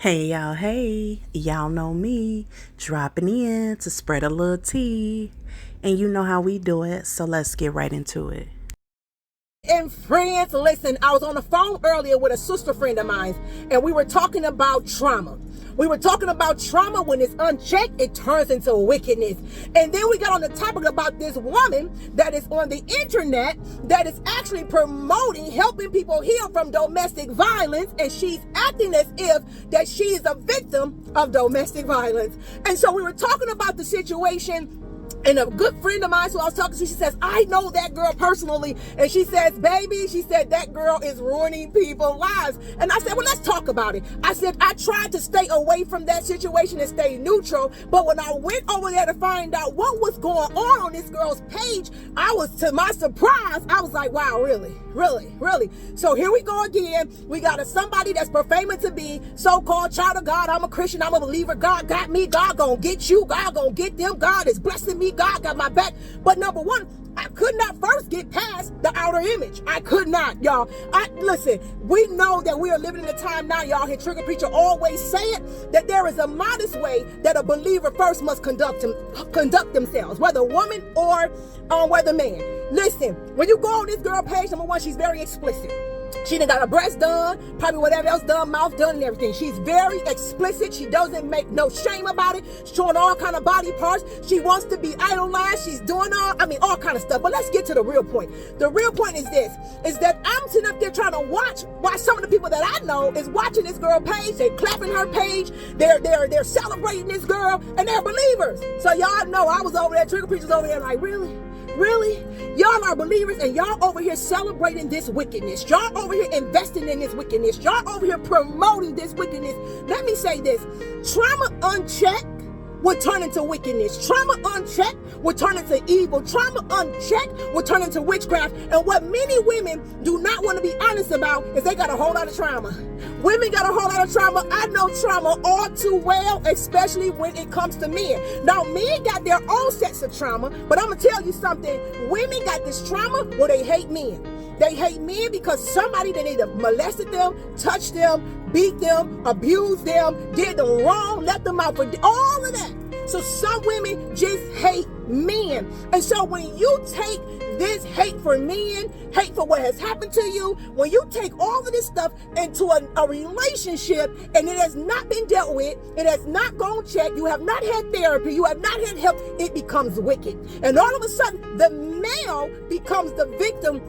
Hey, y'all know me, dropping in to spread a little tea. And you know how we do it, so let's get right into it. And friends, listen, I was on the phone earlier with a sister friend of mine, and we were talking about trauma. We were talking about trauma. When it's unchecked, it turns into wickedness. And then we got on the topic about this woman that is on the internet that is actually promoting, helping people heal from domestic violence. And she's acting as if that she is a victim of domestic violence. And so we were talking about the situation. And a good friend of mine who I was talking to, she says, I know that girl personally. And she says, baby, she said, that girl is ruining people's lives. And I said, well, let's talk about it. I said, I tried to stay away from that situation and stay neutral. But when I went over there to find out what was going on this girl's page, I was, to my surprise, I was like, wow, really? So here we go again. We got somebody that's proclaiming to be so-called child of God. I'm a Christian. I'm a believer. God got me. God gonna get you. God gonna get them. God is blessing me. God got my back. But number one, I could not first get past the outer image. I could not, y'all. Listen, we know that we are living in a time now, y'all. Here, Trigger Preacher always say it, that there is a modest way that a believer first must conduct themselves, whether woman or whether man. Listen, when you go on this girl page, number one, she's very explicit. She done got her breast done, probably whatever else done, mouth done and everything. She's very explicit. She doesn't make no shame about it. She's showing all kind of body parts. She wants to be idolized. She's doing all kind of stuff. But let's get to the real point. The real point is this, is that I'm sitting up there trying to watch some of the people that I know is watching this girl page. They're clapping her page. They're celebrating this girl, and they're believers. So y'all know I was over there, Trigger Preachers over there like, really? Y'all are believers, and y'all over here celebrating this wickedness. Y'all over here investing in this wickedness. Y'all over here promoting this wickedness. Let me say this. Trauma unchecked will turn into wickedness. Trauma unchecked will turn into evil. Trauma unchecked will turn into witchcraft. And what many women do not want to be honest about is they got a whole lot of trauma. Women got a whole lot of trauma. I know trauma all too well, especially when it comes to men. Now, men got their own sets of trauma, but I'm going to tell you something. Women got this trauma where they hate men. They hate men because somebody that either molested them, touched them, beat them, abused them, did them wrong, let them out for all of that. So some women just hate men. And so when you take this hate for men, hate for what has happened to you, when you take all of this stuff into a relationship and it has not been dealt with, it has not gone checked, you have not had therapy, you have not had help, it becomes wicked. And all of a sudden, the male becomes the victim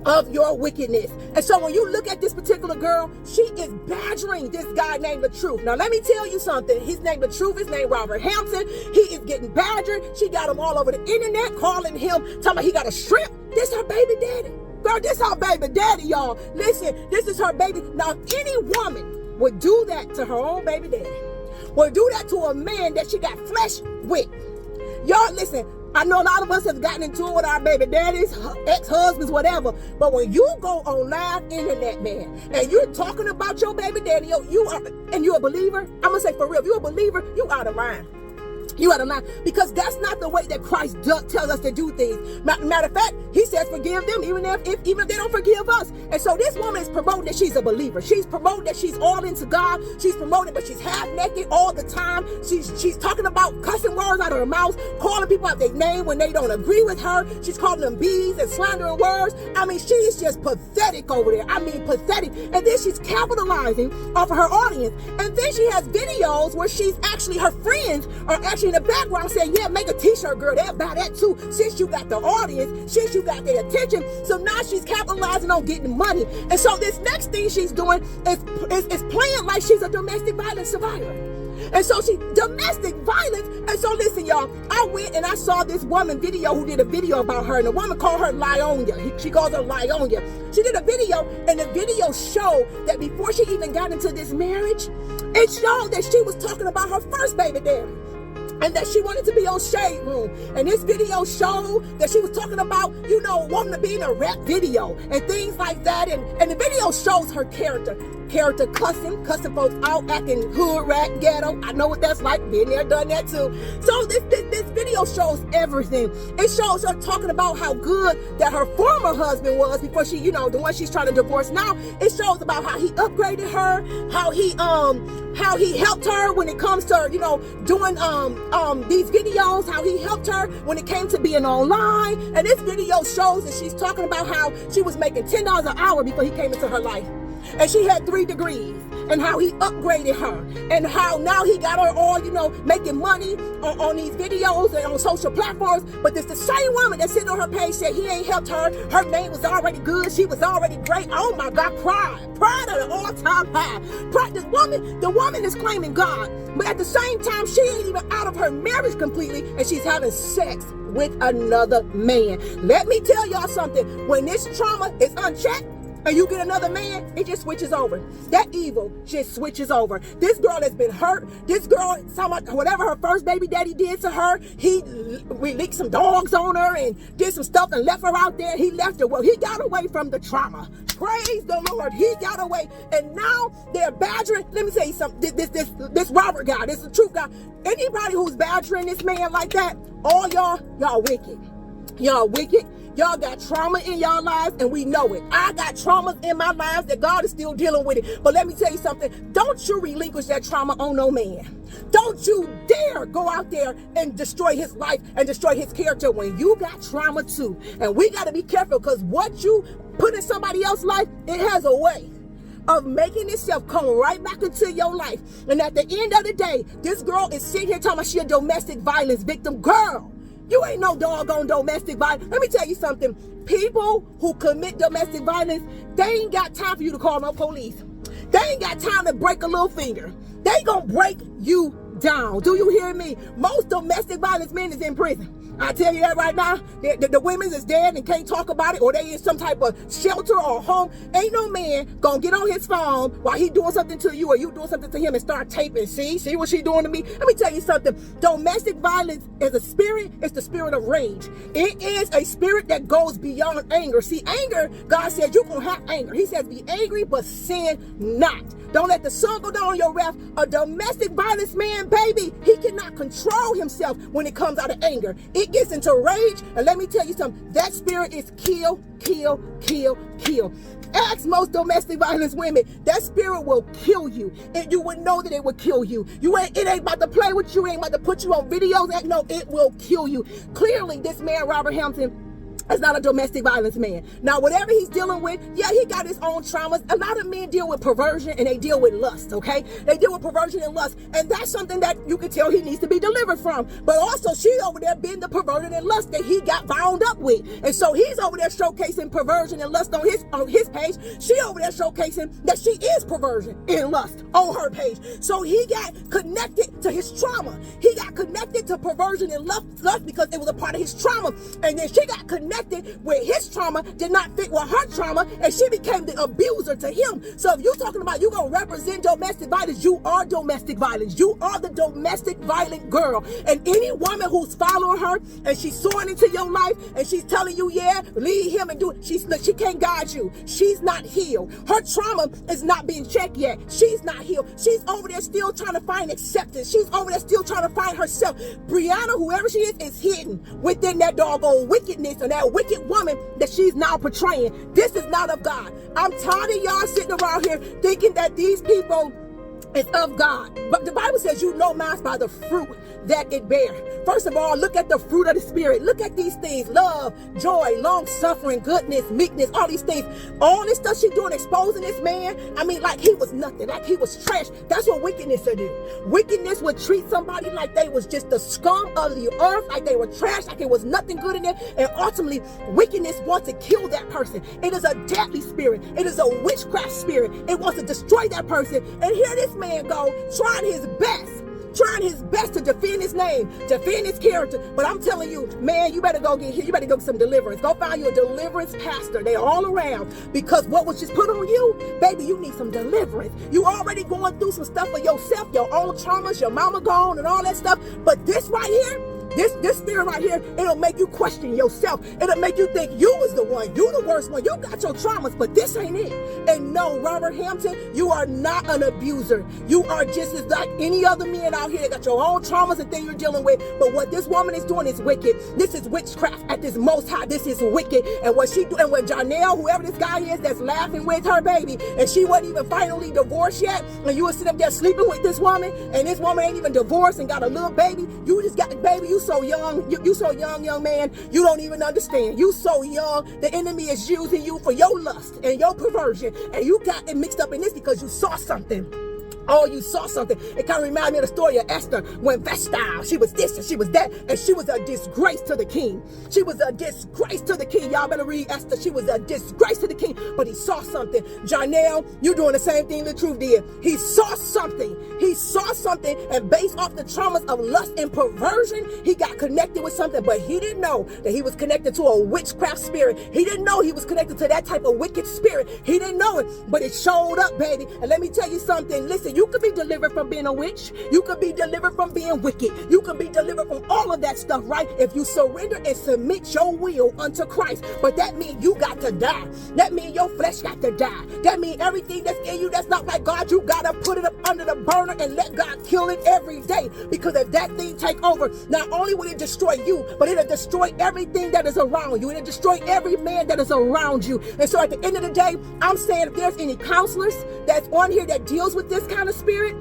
of your wickedness. And so when you look at this particular girl, she is badgering this guy named The Truth. Now let me tell you something. His name The Truth, his name Robert Hampton. He is getting badgered. She got him all over the internet, calling him, talking about he got a shrimp. This her baby daddy. Girl, this her baby daddy, y'all. Listen, this is her baby. Now, if any woman would do that to her own baby daddy, would do that to a man that she got flesh with. Y'all, listen, I know a lot of us have gotten into it with our baby daddies, ex-husbands, whatever. But when you go on live internet, man, and you're talking about your baby daddy, and you're a believer, I'm going to say for real, if you're a believer, you out of line. You out of line, because that's not the way that Christ tells us to do things. Matter of fact, he says forgive them even if they don't forgive us. And so this woman is promoting that she's a believer. She's promoting that she's all into God. She's promoting, but she's half naked all the time. She's talking about cussing words out of her mouth, calling people out their name when they don't agree with her. She's calling them bees and slandering words. I mean, she's just pathetic over there. I mean, pathetic. And then she's capitalizing off of her audience. And then she has videos where her friends are actually in the background saying, yeah, make a t-shirt, girl, they'll buy that too, since you got the audience, since you got their attention. So now she's capitalizing on getting money. And so this next thing she's doing is playing like she's a domestic violence survivor. And so domestic violence. And so listen, y'all, I went and I saw this woman video who did a video about her, and the woman called her Lyonia. She calls her Lyonia. She did a video, and the video showed that before she even got into this marriage, it showed that she was talking about her first baby daddy, and that she wanted to be on Shade Room. And this video showed that she was talking about, wanting to be in a rap video and things like that. And the video shows her character. character cussing folks out, acting hood, rat, ghetto. I know what that's like. Been there, done that too. So this video shows everything. It shows her talking about how good that her former husband was before she, the one she's trying to divorce now. It shows about how he upgraded her, how he helped her when it comes to, doing these videos, how he helped her when it came to being online. And this video shows that she's talking about how she was making $10 an hour before he came into her life. And she had 3 degrees, and how he upgraded her, and how now he got her all, making money on these videos and on social platforms. But it's the same woman that sitting on her page said he ain't helped her. Her name was already good. She was already great. Oh my God, pride at an all-time high. Pride. The woman is claiming God, but at the same time, she ain't even out of her marriage completely, and she's having sex with another man. Let me tell y'all something. When this trauma is unchecked, and you get another man, it just switches over. That evil just switches over. This girl has been hurt. This girl, whatever her first baby daddy did to her, he released some dogs on her and did some stuff and left her out there. He left her. Well, he got away from the trauma. Praise the Lord. He got away. And now they're badgering. Let me tell you something. This Robert guy, this is the truth guy. Anybody who's badgering this man like that, all y'all wicked. Y'all wicked. Y'all got trauma in y'all lives, and we know it. I got traumas in my lives that God is still dealing with it. But let me tell you something. Don't you relinquish that trauma on no man. Don't you dare go out there and destroy his life and destroy his character when you got trauma too. And we got to be careful, because what you put in somebody else's life, it has a way of making itself come right back into your life. And at the end of the day, this girl is sitting here talking about she a domestic violence victim. Girl, you ain't no doggone domestic violence. Let me tell you something. People who commit domestic violence, they ain't got time for you to call no police. They ain't got time to break a little finger. They gonna break you down. Do you hear me? Most domestic violence men is in prison. I tell you that right now. The women is dead and can't talk about it, or they in some type of shelter or home. Ain't no man gonna get on his phone while he doing something to you or you doing something to him and start taping. See what she doing to me? Let me tell you something. Domestic violence is a spirit. It's the spirit of rage. It is a spirit that goes beyond anger. See, anger, God said you're gonna have anger. He says be angry, but sin not. Don't let the sun go down on your wrath. A domestic violence man, baby, he cannot control himself when it comes out of anger. It gets into rage, and let me tell you something. That spirit is kill, kill, kill, kill. Ask most domestic violence women. That spirit will kill you, and you would know that it will kill you. It ain't about to play with you. It ain't about to put you on videos. No, it will kill you. Clearly, this man, Robert Hampton, is not a domestic violence man. Now, whatever he's dealing with, yeah, he got his own traumas. A lot of men deal with perversion and they deal with lust, okay? They deal with perversion and lust. And that's something that you can tell he needs to be delivered from. But also, she over there being the perverted and lust that he got bound up with. And so he's over there showcasing perversion and lust on his page. She over there showcasing that she is perversion and lust on her page. So he got connected to his trauma. He got connected to perversion and lust because it was a part of his trauma. And then she got connected where his trauma did not fit with her trauma, and she became the abuser to him. So if you're talking about you gonna represent domestic violence, you are domestic violence. You are the domestic violent girl. And any woman who's following her and she's soaring into your life and she's telling you, yeah, leave him and do it, she can't guide you. She's not healed. Her trauma is not being checked yet. She's not healed. She's over there still trying to find acceptance. She's over there still trying to find herself. Brianna, whoever she is hidden within that doggone wickedness and that wicked woman that she's now portraying. This is not of God. I'm tired of y'all sitting around here thinking that these people is of God. But the Bible says you know man's by the fruit that it bear. First of all, look at the fruit of the Spirit. Look at these things: love, joy, long suffering, goodness, meekness, all these things. All this stuff she's doing, exposing this man. I mean, like he was nothing, like he was trash. That's what wickedness would do. Wickedness would treat somebody like they was just the scum of the earth, like they were trash, like it was nothing good in there. And ultimately, wickedness wants to kill that person. It is a deadly spirit. It is a witchcraft spirit. It wants to destroy that person. And here this man go, trying his best to defend his name, defend his character. But I'm telling you, man, you better go get here. You better go get some deliverance. Go find you a deliverance pastor. They're all around, because what was just put on you, baby, you need some deliverance. You already going through some stuff for yourself, your own traumas, your mama gone and all that stuff. But this right here, This spirit right here, it'll make you question yourself. It'll make you think you was the one. You the worst one. You got your traumas, but this ain't it. And no, Robert Hampton, you are not an abuser. You are just as like any other men out here that got your own traumas and things you're dealing with. But what this woman is doing is wicked. This is witchcraft at this most high. This is wicked. And what she doing, when Janelle, whoever this guy is that's laughing with her baby, and she wasn't even finally divorced yet, and you were sitting up there sleeping with this woman, and this woman ain't even divorced and got a little baby. You just got the baby. You so young. You so young man. You don't even understand. You so young. The enemy is using you for your lust and your perversion, and you got it mixed up in this because you saw something. Oh, you saw something. It kind of reminded me of the story of Esther when Vesta, she was this and she was that, and she was a disgrace to the king. She was a disgrace to the king. Y'all better read Esther. She was a disgrace to the king, but he saw something. Janelle, you doing the same thing the truth did. He saw something. He saw something, and based off the traumas of lust and perversion, he got connected with something, but he didn't know that he was connected to a witchcraft spirit. He didn't know he was connected to that type of wicked spirit. He didn't know it, but it showed up, baby. And let me tell you something. Listen, you could be delivered from being a witch. You could be delivered from being wicked. You could be delivered from all of that stuff, right? If you surrender and submit your will unto Christ. But that means you got to die. That means your flesh got to die. That means everything that's in you that's not like God, you got to put it up under the burner and let God kill it every day. Because if that thing take over, not only will it destroy you, but it'll destroy everything that is around you. It'll destroy every man that is around you. And so at the end of the day, I'm saying if there's any counselors that's on here that deals with this kind of spirit,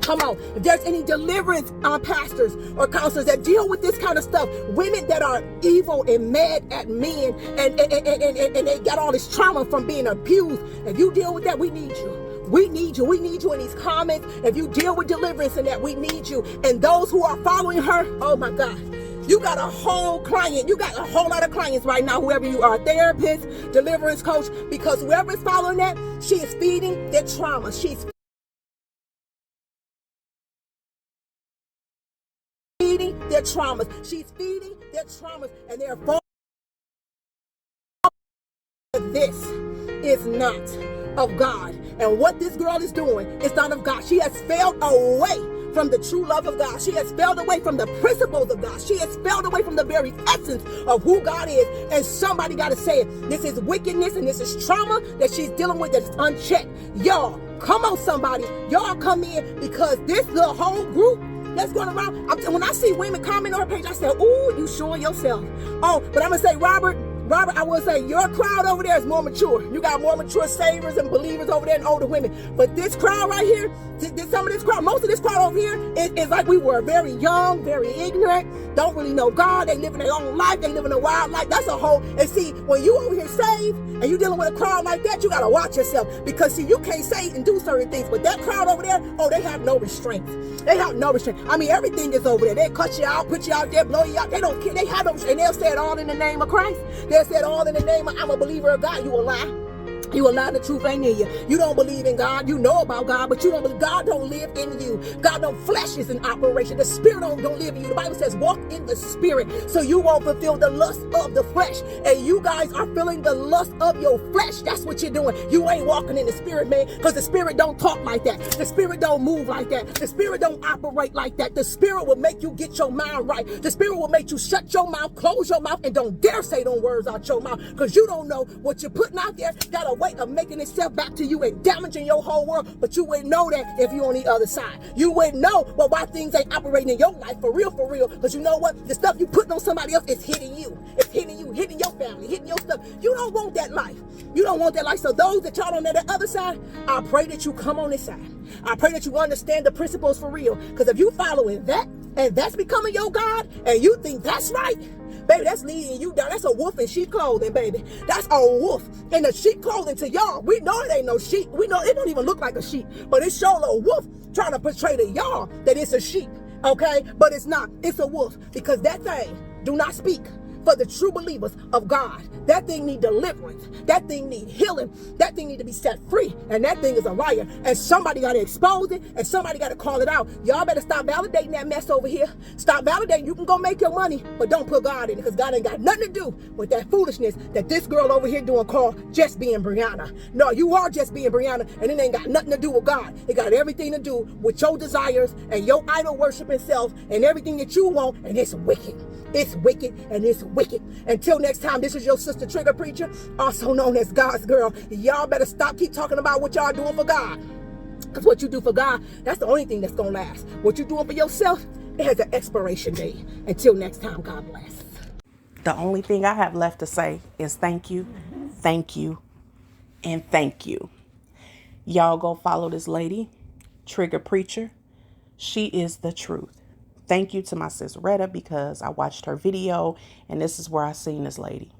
come on. If there's any deliverance pastors or counselors that deal with this kind of stuff, women that are evil and mad at men and they got all this trauma from being abused, if you deal with that, we need you. We need you. We need you in these comments. If you deal with deliverance and that, we need you. And those who are following her, oh my God. You got a whole client. You got a whole lot of clients right now, whoever you are, therapist, deliverance coach, because whoever is following that, she is feeding their trauma. She's feeding their traumas. She's feeding their traumas, and they're falling. This is not of God. And what this girl is doing is not of God. She has failed away from the true love of God. She has failed away from the principles of God. She has failed away from the very essence of who God is. And somebody got to say it. This is wickedness and this is trauma that she's dealing with that's unchecked. Y'all, come on somebody. Y'all come in, because this little whole group that's going around. When I see women comment on her page, I say, ooh, you showing yourself. Oh, but I'm going to say, Robert, I will say your crowd over there is more mature. You got more mature savers and believers over there and older women. But this crowd right here, some of this crowd, most of this crowd over here is like we were, very young, very ignorant, don't really know God. They live in their own life. They live in a wild life. That's a whole, and see, when you over here saved and you dealing with a crowd like that, you got to watch yourself, because see, you can't say and do certain things. But that crowd over there, oh, they have no restraint. They have no restraint. I mean, everything is over there. They cut you out, put you out there, blow you out. They don't care. They have no, and they'll say it all in the name of Christ. They'll say it all in the name of, I'm a believer of God. You a lie. You a lie, the truth ain't in you. You don't believe in God. You know about God, but you don't believe. God don't live in you. God don't, flesh is in operation. The spirit don't live in you. The Bible says walk in the spirit, so you won't fulfill the lust of the flesh. And you guys are feeling the lust of your flesh. That's what you're doing. You ain't walking in the spirit, man, because the spirit don't talk like that. The spirit don't move like that. The spirit don't operate like that. The spirit will make you get your mind right. The spirit will make you shut your mouth, close your mouth, and don't dare say them words out your mouth, because you don't know what you're putting out there. Got a way of making itself back to you and damaging your whole world. But you wouldn't know that if you're on the other side. You wouldn't know why things ain't operating in your life for real, because you know what? The stuff you putting on somebody else is hitting you. It's hitting you, hitting your family, hitting your stuff. You don't want that life. You don't want that life. So those that y'all on the other side, I pray that you come on this side. I pray that you understand the principles for real, because if you following that and that's becoming your God and you think that's right, baby, that's leading you down. That's a wolf in sheep clothing, baby. That's a wolf in the sheep clothing to y'all. We know it ain't no sheep. We know it don't even look like a sheep, but it's sure a wolf trying to portray to y'all that it's a sheep, okay? But it's not. It's a wolf, because that thing do not speak. for the true believers of God. That thing need deliverance. That thing need healing. That thing need to be set free. And that thing is a liar. And somebody got to expose it, and somebody got to call it out. Y'all better stop validating that mess over here. Stop validating. You can go make your money, but don't put God in it, because God ain't got nothing to do with that foolishness that this girl over here doing called just being Brianna. No, you are just being Brianna, and it ain't got nothing to do with God. It got everything to do with your desires and your idol worshiping self and everything that you want, and it's wicked. It's wicked, and it's wicked. Until next time, this is your sister Trigger Preacher, also known as God's Girl. Y'all better keep talking about what y'all doing for God. Because what you do for God, that's the only thing that's going to last. What you doing for yourself, it has an expiration date. Until next time, God bless. The only thing I have left to say is thank you, and thank you. Y'all go follow this lady, Trigger Preacher. She is the truth. Thank you to my sis Retta, because I watched her video and this is where I seen this lady.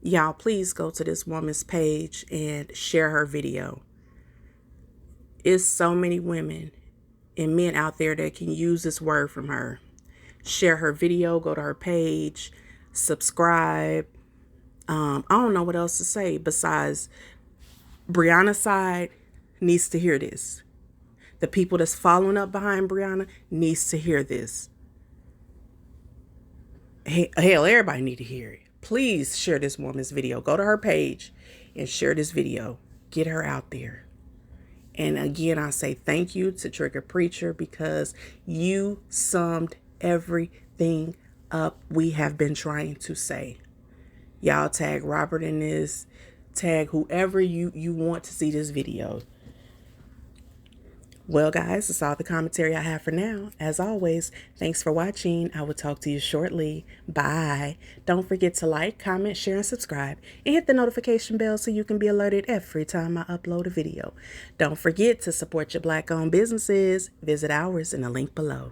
Y'all please go to this woman's page and share her video. It's so many women and men out there that can use this word from her. Share her video, go to her page, subscribe. I don't know what else to say besides Brianna's side needs to hear this. The people that's following up behind Brianna needs to hear this. Hell, everybody need to hear it. Please share this woman's video. Go to her page and share this video. Get her out there. And again, I say thank you to Trigger Preacher, because you summed everything up we have been trying to say. Y'all tag Robert in this. Tag whoever you want to see this video. Well, guys, that's all the commentary I have for now. As always, thanks for watching. I will talk to you shortly. Bye. Don't forget to like, comment, share, and subscribe. And hit the notification bell so you can be alerted every time I upload a video. Don't forget to support your Black-owned businesses. Visit ours in the link below.